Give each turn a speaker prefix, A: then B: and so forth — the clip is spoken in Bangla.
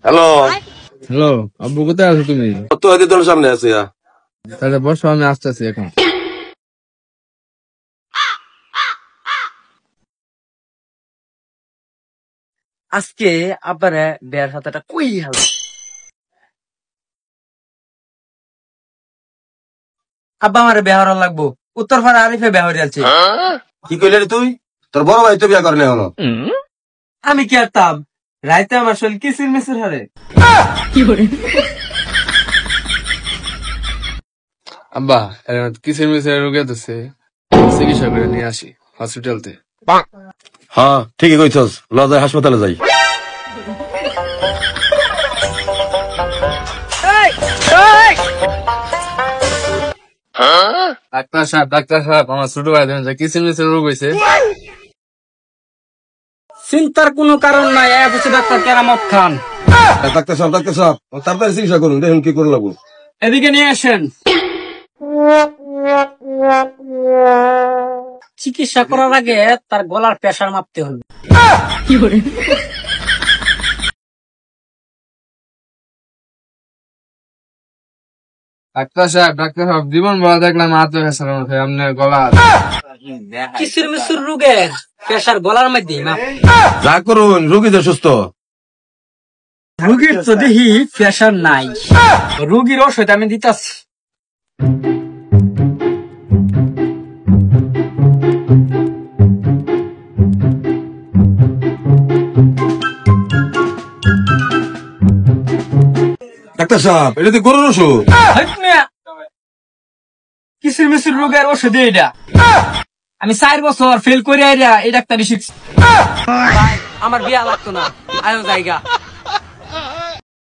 A: হ্যালো
B: হ্যালো, আব্বু কোথায় আছো তুমি?
A: তো হয়তো তোর সামনে আছি।
B: তাহলে বসো, আমি আসতেছি এখন।
C: আজকে আব্বারে বিয়ার সাথেটা কই হাল আব্বা আমারে বিহার লাগবো। উত্তর ফাড়া আরিফে বিহার যাচ্ছে।
A: কি কইলে রে তুই? তোর বড় ভাই তো বিয়া করে না এখনো।
C: আমি কি আরতাম রাইতে আমার শরীর কিসির মিসির হারে।
B: আব্বা কিসের মিসের রোগে দিচ্ছে, চিকিৎসা করে নিয়ে আসি হসপিটালতে।
A: হ্যাঁ ঠিকই কইছস, লজায় হাসপাতালে যাই।
B: ডাক্তার সাহেব, আমার ছোট ভাই কিসের মিসের রোগ হয়েছে।
C: চিন্তার কোনো কারণ নাই, ডাক্তার কেরামত খান।
A: ডাক্তার সাহেব তাড়াতাড়ি চিকিৎসা করুন, দেখুন কি করে লাগবো।
C: এদিকে নিয়ে আসেন। চিকিৎসা করার আগে তার গলার প্রেসার মাপতে হবে।
B: ডাক্তার সাহেব জীবন বড় দেখলাম হাতে প্রেসার মধ্যে আপনার গলা।
C: কিসির মিসির রোগে প্রেসার গলার মধ্যে না।
A: যা করুন, রুগী তো সুস্থ।
C: রুগীর তো দেখি প্রেসার নাই, রুগীর ওষুধ আমি দিতাছি।
A: ডাক্তার সাহেব, এটা তো গরুর ওষুধ।
C: কিসির মিসির রোগের ওষুধ এটা। আমি 4 বছর ফেল করে এই ডাক্তারি শিখছি। আমার বিয়া লাগতো না, আয়ো জায়গা।